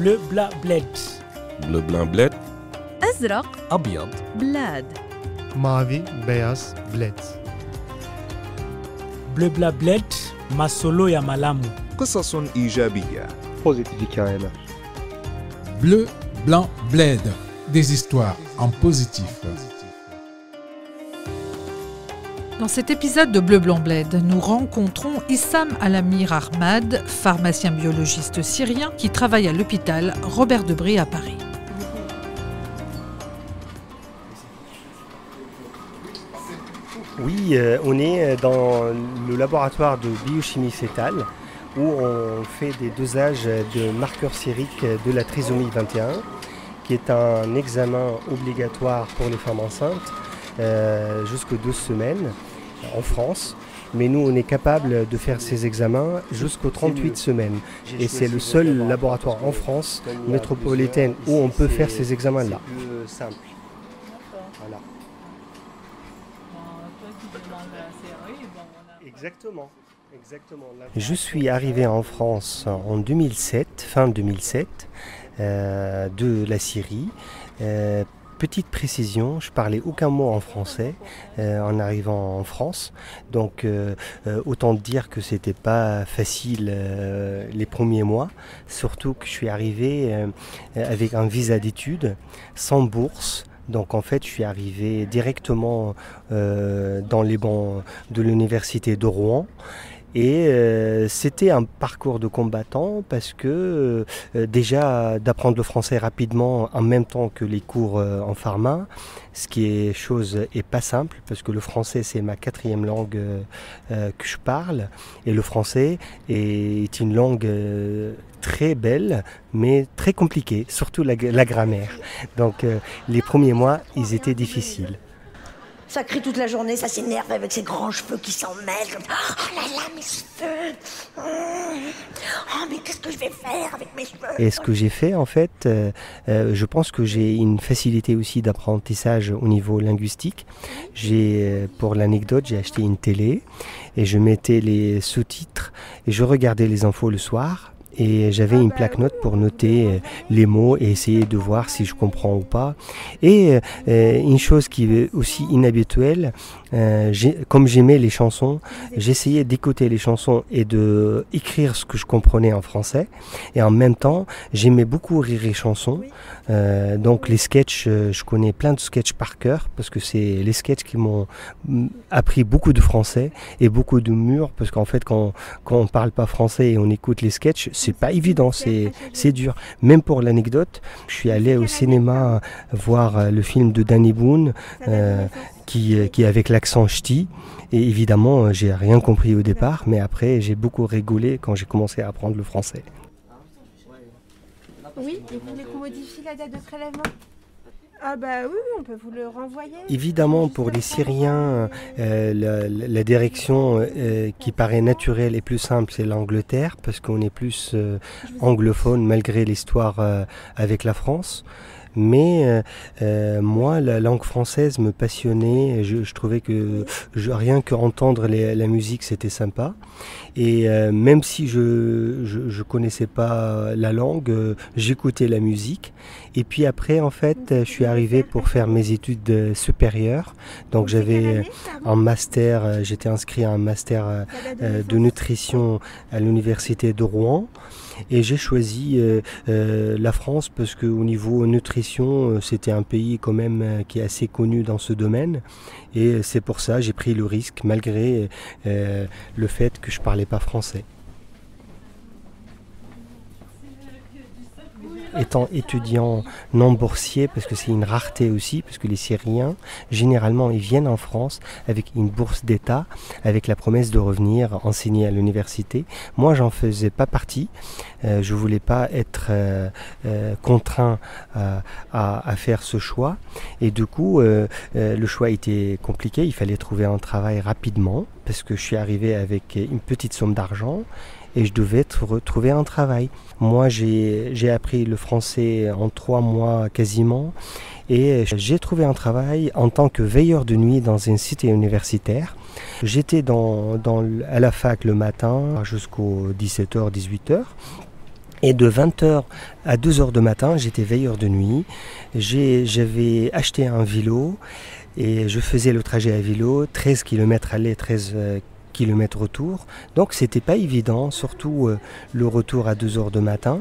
bleu bla bled. Bleu blanc bled. أزرق أبيض بلاد. mavi, beyaz, bled. Bleu bla bled, masolo ya malamu. قصص إيجابية. Bleu, blanc, bled. Des histoires en positif. Dans cet épisode de Bleu Blanc Bled, nous rencontrons Issam Alamir Ahmad, pharmacien biologiste syrien qui travaille à l'hôpital Robert Debré à Paris. Oui, on est dans le laboratoire de biochimie fœtale où on fait des dosages de marqueurs sériques de la trisomie 21, qui est un examen obligatoire pour les femmes enceintes jusqu'aux 12 semaines en France. Mais nous, on est capable de faire ces examens jusqu'aux 38 semaines. Et c'est le seul laboratoire en France métropolitaine où on peut faire ces examens-là. C'est plus simple. Voilà. Exactement. Je suis arrivé en France en 2007, fin 2007, de la Syrie. Petite précision, je parlais aucun mot en français en arrivant en France, donc autant dire que c'était pas facile les premiers mois, surtout que je suis arrivé avec un visa d'études, sans bourse. Donc en fait, je suis arrivé directement dans les bancs de l'université de Rouen. Et c'était un parcours de combattant parce que déjà d'apprendre le français rapidement en même temps que les cours en pharma, ce qui est chose est pas simple parce que le français c'est ma 4e langue que je parle et le français est une langue très belle mais très compliquée, surtout la grammaire. Donc les premiers mois ils étaient difficiles. Ça crie toute la journée, ça s'énerve avec ses grands cheveux qui s'en mêlent. Oh là là, mes cheveux. Oh, mais qu'est-ce que je vais faire avec mes cheveux? Et ce que j'ai fait, en fait, je pense que j'ai une facilité aussi d'apprentissage au niveau linguistique. Pour l'anecdote, j'ai acheté une télé et je mettais les sous-titres et je regardais les infos le soir. Et j'avais une plaque-note pour noter les mots et essayer de voir si je comprends ou pas. Et une chose qui est aussi inhabituelle, comme j'aimais les chansons, j'essayais d'écouter les chansons et de écrire ce que je comprenais en français. Et en même temps, j'aimais beaucoup rire les chansons. Donc les sketchs, je connais plein de sketchs par cœur parce que c'est les sketchs qui m'ont appris beaucoup de français et beaucoup d'humour parce qu'en fait quand on parle pas français et on écoute les sketchs, c'est pas évident, c'est dur. Même pour l'anecdote, je suis allé au cinéma voir le film de Danny Boone qui est avec l'accent ch'ti. Et évidemment, j'ai rien compris au départ, mais après, j'ai beaucoup rigolé quand j'ai commencé à apprendre le français. Oui, et vous voulez qu'on modifie la date de prélèvement? Ah bah oui, on peut vous le renvoyer. Évidemment, pour les Syriens, la direction qui paraît naturelle et plus simple, c'est l'Angleterre, parce qu'on est plus anglophone malgré l'histoire avec la France. Mais moi, la langue française me passionnait. Je trouvais que rien qu'entendre la musique, c'était sympa. Et même si je connaissais pas la langue, j'écoutais la musique. Et puis après, en fait, je suis arrivé pour faire mes études supérieures. Donc j'avais un master, j'étais inscrit à un master de nutrition à l'université de Rouen. Et j'ai choisi la France parce qu'au niveau nutrition, c'était un pays quand même qui est assez connu dans ce domaine. Et c'est pour ça que j'ai pris le risque malgré le fait que je ne parlais pas français. Étant étudiant non boursier, parce que c'est une rareté aussi, parce que les Syriens, généralement, ils viennent en France avec une bourse d'État, avec la promesse de revenir enseigner à l'université. Moi, j'en faisais pas partie. Je voulais pas être contraint à faire ce choix. Et du coup, le choix était compliqué. Il fallait trouver un travail rapidement, parce que je suis arrivé avec une petite somme d'argent. Et je devais retrouver un travail. Moi, j'ai appris le français en 3 mois quasiment et j'ai trouvé un travail en tant que veilleur de nuit dans une cité universitaire. J'étais à la fac le matin jusqu'aux 17h, 18h. Et de 20h à 2h du matin, j'étais veilleur de nuit. J'avais acheté un vélo et je faisais le trajet à vélo, 13 km aller, 13 km retour. Donc c'était pas évident, surtout le retour à 2h du matin.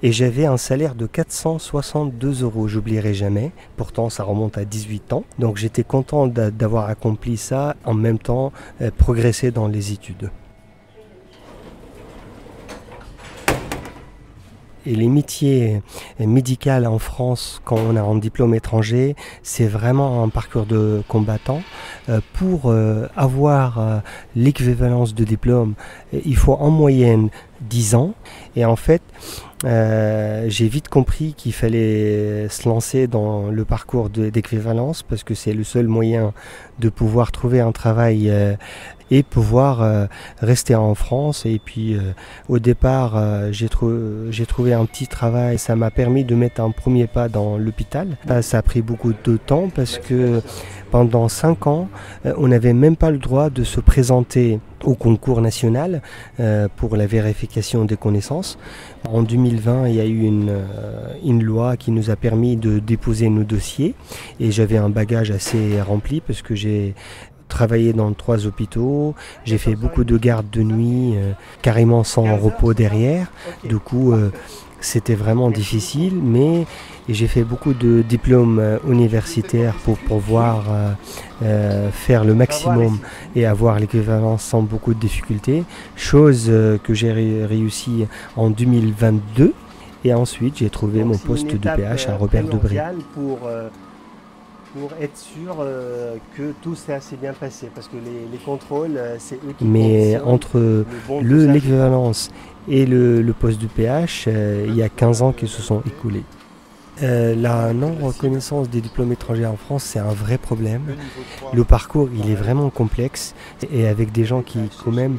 Et j'avais un salaire de 462 €, j'oublierai jamais. Pourtant ça remonte à 18 ans. Donc j'étais content d'avoir accompli ça, en même temps progresser dans les études. Et les métiers médicaux en France, quand on a un diplôme étranger, c'est vraiment un parcours de combattant. Pour avoir l'équivalence de diplôme, il faut en moyenne 10 ans. Et en fait, j'ai vite compris qu'il fallait se lancer dans le parcours d'équivalence parce que c'est le seul moyen de pouvoir trouver un travail et pouvoir rester en France. Et puis au départ, j'ai trouvé un petit travail. Ça m'a permis de mettre un premier pas dans l'hôpital. Ça a pris beaucoup de temps parce que pendant 5 ans, on n'avait même pas le droit de se présenter au concours national pour la vérification des connaissances. En 2020, il y a eu une loi qui nous a permis de déposer nos dossiers et j'avais un bagage assez rempli parce que j'ai travaillé dans 3 hôpitaux, j'ai fait beaucoup de gardes de nuit, carrément sans repos derrière. Du coup, c'était vraiment difficile, mais j'ai fait beaucoup de diplômes universitaires pour pouvoir faire le maximum et avoir l'équivalence sans beaucoup de difficultés, chose que j'ai réussi en 2022. Et ensuite, j'ai trouvé mon poste de PH à Robert Debré. Pour être sûr que tout s'est assez bien passé, parce que les contrôles, c'est eux qui... Mais entre l'équivalence et le poste du PH, il y a 15 ans qui se sont écoulés. La non-reconnaissance des diplômes étrangers en France, c'est un vrai problème. Le parcours, il est vraiment complexe et avec des gens qui, quand même,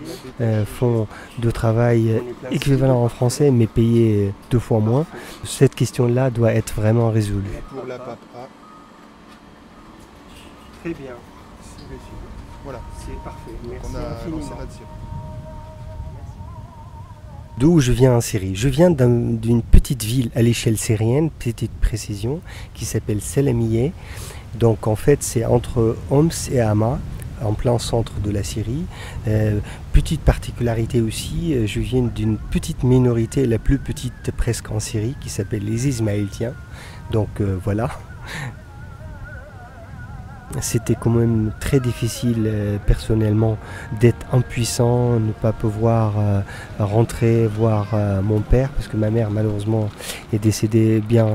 font de travail équivalent en français, mais payés 2 fois moins. Cette question-là doit être vraiment résolue. Très bien. Voilà, c'est parfait. Merci infiniment. D'où je viens en Syrie. Je viens d'une petite ville à l'échelle syrienne, petite précision, qui s'appelle Selamiye. Donc en fait, c'est entre Homs et Hama, en plein centre de la Syrie. Petite particularité aussi, je viens d'une petite minorité, la plus petite presque en Syrie, qui s'appelle les Ismaélitiens. Donc voilà. C'était quand même très difficile personnellement d'être impuissant, ne pas pouvoir rentrer voir mon père, parce que ma mère malheureusement est décédée bien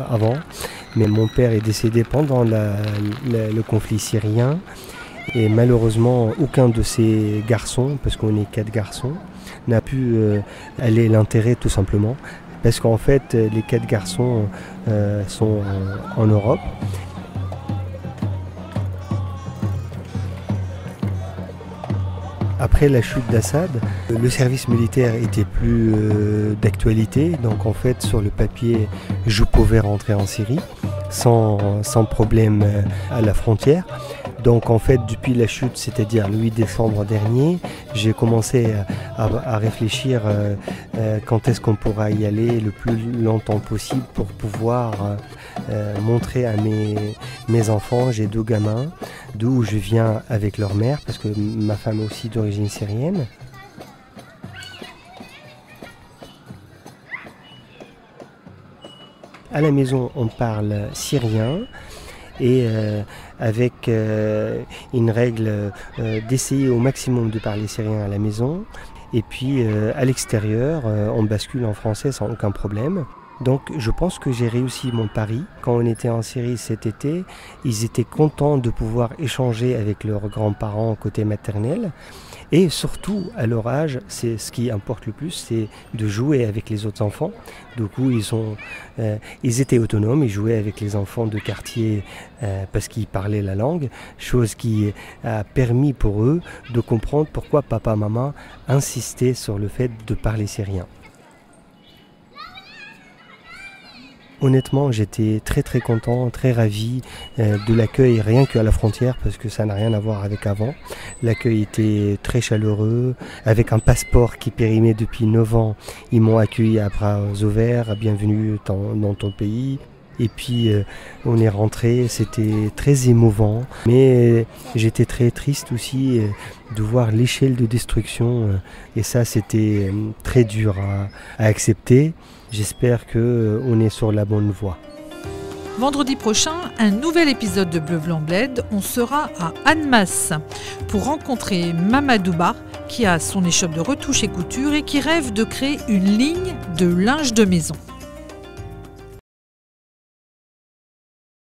avant, mais mon père est décédé pendant le conflit syrien, et malheureusement aucun de ces garçons, parce qu'on est 4 garçons, n'a pu aller l'enterrer tout simplement, parce qu'en fait les 4 garçons sont en Europe. Après la chute d'Assad, le service militaire était plus d'actualité, donc en fait sur le papier je pouvais rentrer en Syrie sans problème à la frontière. Donc en fait depuis la chute, c'est-à-dire le 8 décembre dernier, j'ai commencé à réfléchir quand est-ce qu'on pourra y aller le plus longtemps possible pour pouvoir montrer à mes enfants. J'ai 2 gamins, d'où je viens avec leur mère, parce que ma femme est aussi d'origine syrienne. À la maison, on parle syrien et avec une règle d'essayer au maximum de parler syrien à la maison. Et puis à l'extérieur, on bascule en français sans aucun problème. Donc je pense que j'ai réussi mon pari. Quand on était en Syrie cet été, ils étaient contents de pouvoir échanger avec leurs grands-parents côté maternel. Et surtout, à leur âge, c'est ce qui importe le plus, c'est de jouer avec les autres enfants. Du coup, ils étaient autonomes, ils jouaient avec les enfants de quartier parce qu'ils parlaient la langue, chose qui a permis pour eux de comprendre pourquoi papa, maman insistaient sur le fait de parler syrien. Honnêtement, j'étais très très content, très ravi de l'accueil, rien qu'à la frontière, parce que ça n'a rien à voir avec avant. L'accueil était très chaleureux, avec un passeport qui périmait depuis 9 ans. Ils m'ont accueilli à bras ouverts, bienvenue dans ton pays. Et puis on est rentré, c'était très émouvant, mais j'étais très triste aussi de voir l'échelle de destruction et ça c'était très dur à accepter. J'espère qu'on est sur la bonne voie. Vendredi prochain, un nouvel épisode de Bleu Blanc Bled. On sera à Annemasse pour rencontrer Mamadouba qui a son échoppe de retouche et couture et qui rêve de créer une ligne de linge de maison.